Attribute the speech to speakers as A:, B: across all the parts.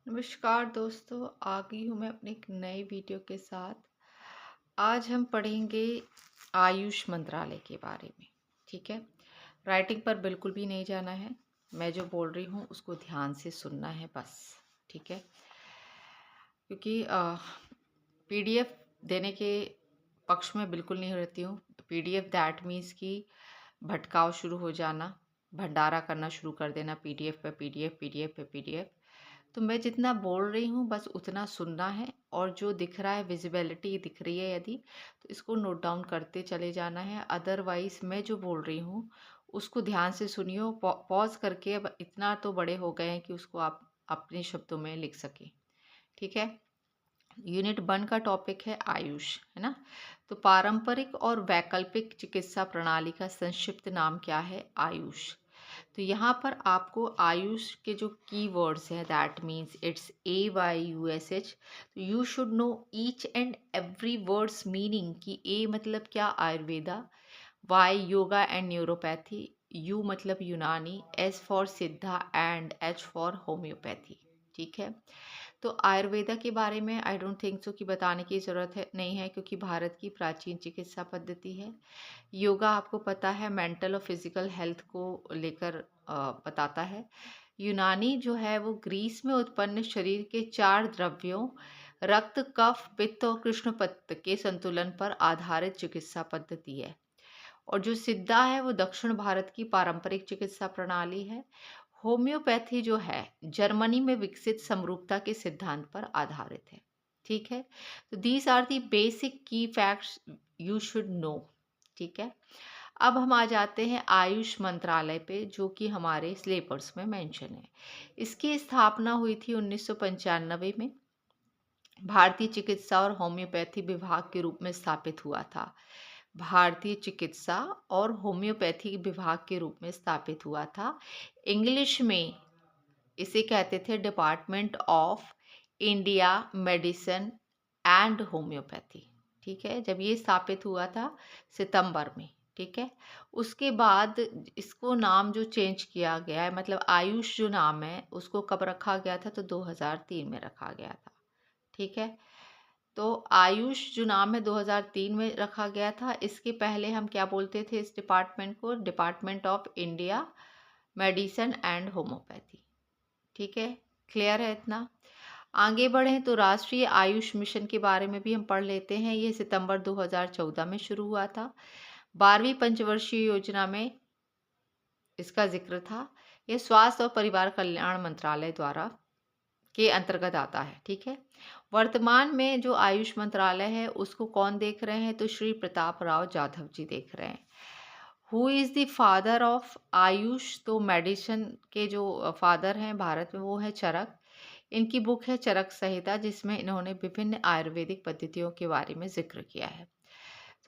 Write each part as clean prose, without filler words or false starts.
A: नमस्कार दोस्तों, आ गई हूँ मैं अपनी एक नई वीडियो के साथ। आज हम पढ़ेंगे आयुष मंत्रालय के बारे में। ठीक है, राइटिंग पर बिल्कुल भी नहीं जाना है। मैं जो बोल रही हूँ उसको ध्यान से सुनना है बस। ठीक है, क्योंकि पीडीएफ देने के पक्ष में बिल्कुल नहीं रहती हूँ। पीडीएफ दैट मीन्स कि भटकाव शुरू हो जाना, भंडारा करना शुरू कर देना, पीडीएफ पे पीडीएफ, पीडीएफ पे पीडीएफ। तो मैं जितना बोल रही हूँ बस उतना सुनना है, और जो दिख रहा है, विजिबिलिटी दिख रही है यदि, तो इसको नोट डाउन करते चले जाना है। अदरवाइज मैं जो बोल रही हूँ उसको ध्यान से सुनियो, पॉज करके। अब इतना तो बड़े हो गए हैं कि उसको आप अपने शब्दों में लिख सकें। ठीक है, यूनिट 1 का टॉपिक है आयुष, है ना। तो पारंपरिक और वैकल्पिक चिकित्सा प्रणाली का संक्षिप्त नाम क्या है? आयुष। तो यहाँ पर आपको आयुष के जो कीवर्ड्स हैं, दैट मीन्स इट्स AYUSH। तो you should know each and every words meaning. कि ए मतलब क्या? Ayurveda. Y yoga and neuropathy. U मतलब Unani. S for Siddha and H for homoeopathy. ठीक है, तो आयुर्वेदा के बारे में आई डोंट थिंक सो कि बताने की ज़रूरत है नहीं है, क्योंकि भारत की प्राचीन चिकित्सा पद्धति है। योगा आपको पता है, मेंटल और फिजिकल हेल्थ को लेकर बताता है। यूनानी जो है वो ग्रीस में उत्पन्न शरीर के 4 द्रव्यों रक्त, कफ, पित्त और कृष्णपत्त के संतुलन पर आधारित चिकित्सा पद्धति है। और जो सिद्धा है वो दक्षिण भारत की पारंपरिक चिकित्सा प्रणाली है। होम्योपैथी जो है जर्मनी में विकसित समरूपता के सिद्धांत पर आधारित है। ठीक है, तो दीज आर दी बेसिक की फैक्ट्स यू शुड नो। ठीक है, अब हम आ जाते हैं आयुष मंत्रालय पे, जो कि हमारे सिलेबस में मेंशन है। इसकी स्थापना हुई थी 1995 में। भारतीय चिकित्सा और होम्योपैथी विभाग के रूप में स्थापित हुआ था। भारतीय चिकित्सा और होम्योपैथी विभाग के रूप में स्थापित हुआ था। इंग्लिश में इसे कहते थे department of India medicine and homeopathy. ठीक है, जब ये स्थापित हुआ था सितंबर में। ठीक है, उसके बाद इसको नाम जो चेंज किया गया है, मतलब आयुष जो नाम है उसको कब रखा गया था? तो 2003 में रखा गया था। ठीक है, तो आयुष जो नाम है 2003 में रखा गया था। इसके पहले हम क्या बोलते थे इस डिपार्टमेंट को? Department of India medicine and homeopathy. ठीक है, क्लियर है इतना? आगे बढ़ें तो राष्ट्रीय आयुष मिशन के बारे में भी हम पढ़ लेते हैं। ये सितंबर 2014 में शुरू हुआ था। 12वीं पंचवर्षीय योजना में इसका जिक्र था। यह स्वास्थ्य और परिवार कल्याण मंत्रालय द्वारा के अंतर्गत आता है। ठीक है, वर्तमान में जो आयुष मंत्रालय है उसको कौन देख रहे हैं? तो श्री प्रताप राव जाधव जी देख रहे हैं। Who is the father of Ayush? तो मेडिसिन के जो फादर हैं भारत में वो है चरक। इनकी बुक है चरक संहिता, जिसमें इन्होंने विभिन्न आयुर्वेदिक पद्धतियों के बारे में जिक्र किया है।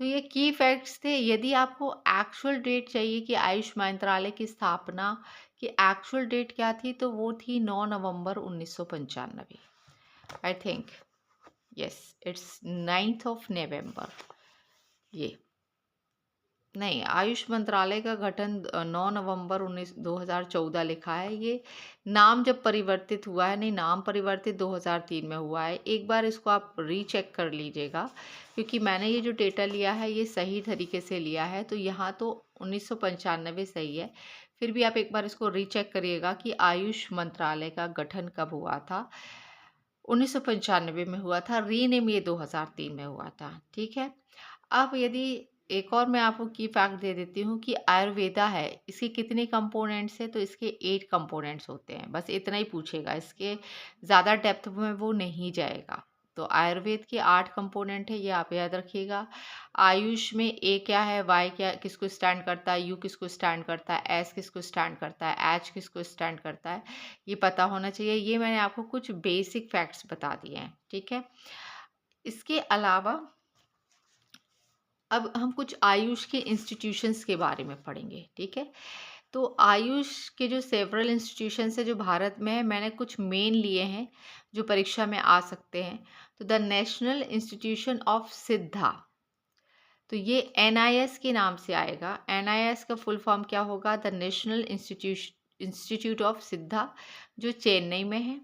A: तो ये की फैक्ट्स थे। यदि आपको एक्चुअल डेट चाहिए कि आयुष मंत्रालय की स्थापना की एक्चुअल डेट क्या थी, तो वो थी 9 नवंबर 1995। I think yes, it's 9th of November. ये नहीं, आयुष मंत्रालय का गठन 9 नवंबर 2014 लिखा है। ये नाम जब परिवर्तित हुआ है, नहीं, नाम परिवर्तित 2003 में हुआ है। एक बार इसको आप रीचेक कर लीजिएगा, क्योंकि मैंने ये जो डेटा लिया है ये सही तरीके से लिया है। तो यहाँ तो 1995 सही है, फिर भी आप एक बार इसको रीचेक करिएगा कि आयुष मंत्रालय का गठन कब हुआ था। 1995 में हुआ था, रीनेम ये 2003 में हुआ था। ठीक है, अब यदि एक और मैं आपको की फैक्ट दे देती हूँ कि आयुर्वेदा है, इसके कितने कंपोनेंट्स हैं? तो इसके 8 कंपोनेंट्स होते हैं। बस इतना ही पूछेगा, इसके ज़्यादा डेप्थ में वो नहीं जाएगा। तो आयुर्वेद के 8 कंपोनेंट है, ये आप याद रखिएगा। आयुष में ए क्या है, वाई क्या किसको स्टैंड करता है, यू किसको स्टैंड करता है, एस किसको स्टैंड करता है, एच किसको स्टैंड करता है, ये पता होना चाहिए। ये मैंने आपको कुछ बेसिक फैक्ट्स बता दिए हैं। ठीक है, इसके अलावा अब हम कुछ आयुष के इंस्टीट्यूशंस के बारे में पढ़ेंगे। ठीक है, तो आयुष के जो सेवरल इंस्टीट्यूशंस है जो भारत में है, मैंने कुछ मेन लिए हैं जो परीक्षा में आ सकते हैं। तो द नेशनल इंस्टीट्यूशन ऑफ सिद्धा, तो ये NIS के नाम से आएगा। NIS का फुल फॉर्म क्या होगा? द नेशनल इंस्टीट्यूट ऑफ सिद्धा, जो चेन्नई में है।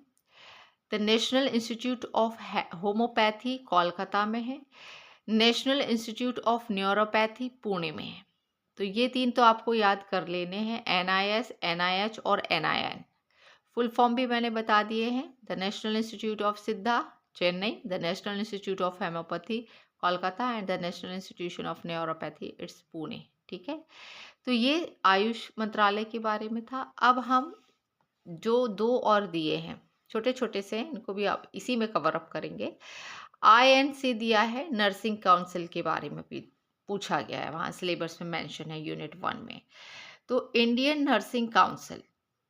A: The national institute of homeopathy Kolkata में है, national institute of neuropathy Pune में है। तो ये 3 तो आपको याद कर लेने हैं, NIS, NIH और NIN। फुल फॉर्म भी मैंने बता दिए हैं, द नेशनल इंस्टीट्यूट ऑफ सिद्धा Chennai, the national institute of homeopathy Kolkata and the national institution of neuropathy it's Pune. ठीक है, तो ये आयुष मंत्रालय के बारे में था। अब हम जो 2 और दिए हैं छोटे छोटे से, इनको भी आप इसी में कवर अप करेंगे। INC दिया है, नर्सिंग काउंसिल के बारे में भी पूछा गया है, वहाँ सिलेबस में मेंशन है यूनिट 1 में। तो इंडियन नर्सिंग काउंसिल,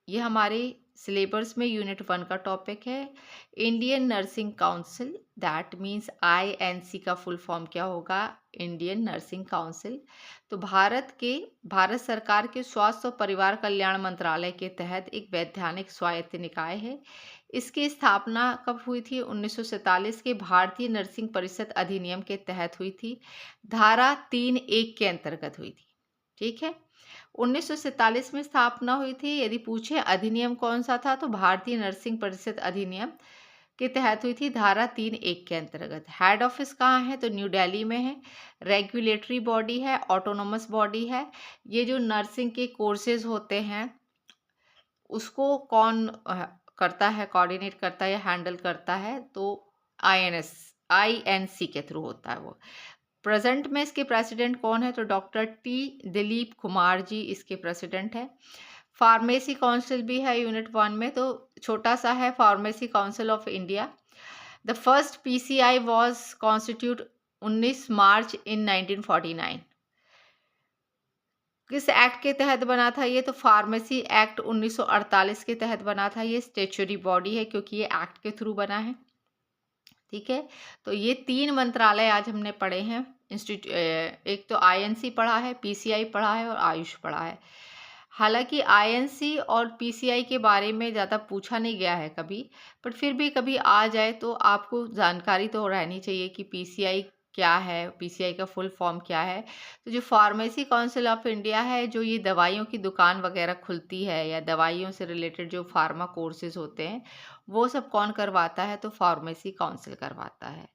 A: ये हमारे सिलेबस में यूनिट 1 का टॉपिक है। Indian nursing council, that means INC का फुल फॉर्म क्या होगा, इंडियन नर्सिंग काउंसिल। तो भारत सरकार के स्वास्थ्य और परिवार कल्याण मंत्रालय के तहत एक वैधानिक स्वायत्त निकाय है। इसकी स्थापना कब हुई थी, 1947 के भारतीय नर्सिंग परिषद अधिनियम के तहत हुई थी, धारा 3(1) के अंतर्गत हुई थी। ठीक है, 1947 में स्थापना हुई थी। यदि पूछे अधिनियम कौन सा था, तो भारतीय नर्सिंग परिषद अधिनियम के तहत हुई थी, धारा 3(1) के अंतर्गत। हेड ऑफिस कहाँ है, तो न्यू दिल्ली में है। रेगुलेटरी बॉडी है, ऑटोनोमस बॉडी है। ये जो नर्सिंग के कोर्सेज होते हैं उसको कौन करता है, कोऑर्डिनेट करता है या हैंडल करता है, तो INC के थ्रू होता है वो। प्रेजेंट में इसके प्रेसिडेंट कौन है, तो डॉक्टर T दिलीप कुमार जी इसके प्रेसिडेंट है। फार्मेसी काउंसिल भी है यूनिट 1 में, तो छोटा सा है, pharmacy council of India. The first PCI was constitute 19 मार्च इन 1949। किस एक्ट के तहत बना था ये, तो फार्मेसी एक्ट 1948 के तहत बना था। ये स्टेचुरी बॉडी है क्योंकि ये एक्ट के थ्रू बना है। ठीक है, तो ये 3 मंत्रालय आज हमने पढ़े हैं। एक तो INC पढ़ा है, PCI पढ़ा है और आयुष पढ़ा है। हालांकि INC और PCI के बारे में ज़्यादा पूछा नहीं गया है कभी, बट फिर भी कभी आ जाए तो आपको जानकारी तो रहनी चाहिए कि PCI क्या है, PCI का फुल फॉर्म क्या है। तो जो फार्मेसी काउंसिल ऑफ इंडिया है, जो ये दवाइयों की दुकान वगैरह खुलती है या दवाइयों से रिलेटेड जो फार्मा कोर्सेज होते हैं वो सब कौन करवाता है, तो फार्मेसी काउंसिल करवाता है।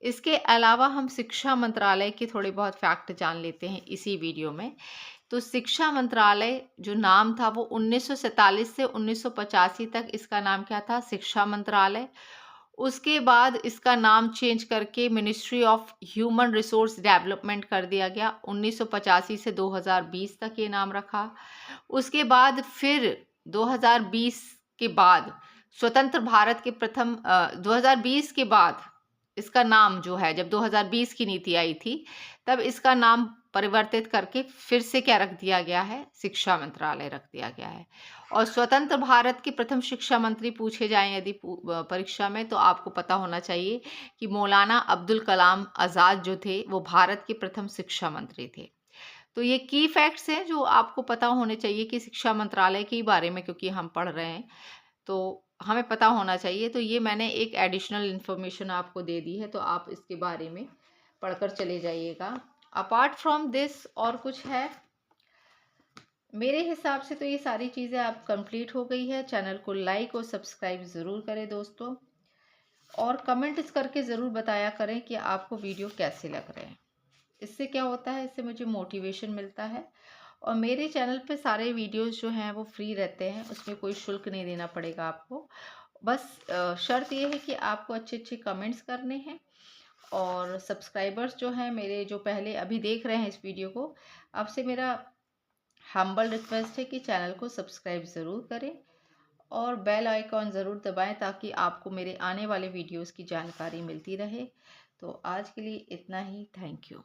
A: इसके अलावा हम शिक्षा मंत्रालय के थोड़े बहुत फैक्ट जान लेते हैं इसी वीडियो में। तो शिक्षा मंत्रालय जो नाम था वो 1947 से 1985 तक इसका नाम क्या था, शिक्षा मंत्रालय। उसके बाद इसका नाम चेंज करके ministry of human resource development कर दिया गया। 1985 से 2020 तक ये नाम रखा। उसके बाद फिर 2020 के बाद स्वतंत्र भारत के 2020 के बाद इसका नाम जो है, जब 2020 की नीति आई थी तब इसका नाम परिवर्तित करके फिर से क्या रख दिया गया है, शिक्षा मंत्रालय रख दिया गया है। और स्वतंत्र भारत के प्रथम शिक्षा मंत्री पूछे जाएं यदि परीक्षा में, तो आपको पता होना चाहिए कि मौलाना अब्दुल कलाम आज़ाद जो थे वो भारत के प्रथम शिक्षा मंत्री थे। तो ये की फैक्ट्स हैं जो आपको पता होने चाहिए कि शिक्षा मंत्रालय के बारे में, क्योंकि हम पढ़ रहे हैं तो हमें पता होना चाहिए। तो ये मैंने एक एडिशनल इन्फॉर्मेशन आपको दे दी है, तो आप इसके बारे में पढ़कर चले जाइएगा। अपार्ट फ्रॉम दिस और कुछ है, मेरे हिसाब से तो ये सारी चीज़ें आप कंप्लीट हो गई है। चैनल को लाइक और सब्सक्राइब ज़रूर करें दोस्तों, और कमेंट्स करके ज़रूर बताया करें कि आपको वीडियो कैसे लग रहे हैं। इससे क्या होता है, इससे मुझे मोटिवेशन मिलता है। और मेरे चैनल पे सारे वीडियोस जो हैं वो फ्री रहते हैं, उसमें कोई शुल्क नहीं देना पड़ेगा आपको। बस शर्त ये है कि आपको अच्छे अच्छे कमेंट्स करने हैं। और सब्सक्राइबर्स जो हैं मेरे, जो पहले अभी देख रहे हैं इस वीडियो को, आपसे मेरा हम्बल रिक्वेस्ट है कि चैनल को सब्सक्राइब ज़रूर करें और बेल आइकॉन ज़रूर दबाएं ताकि आपको मेरे आने वाले वीडियोस की जानकारी मिलती रहे। तो आज के लिए इतना ही, थैंक यू।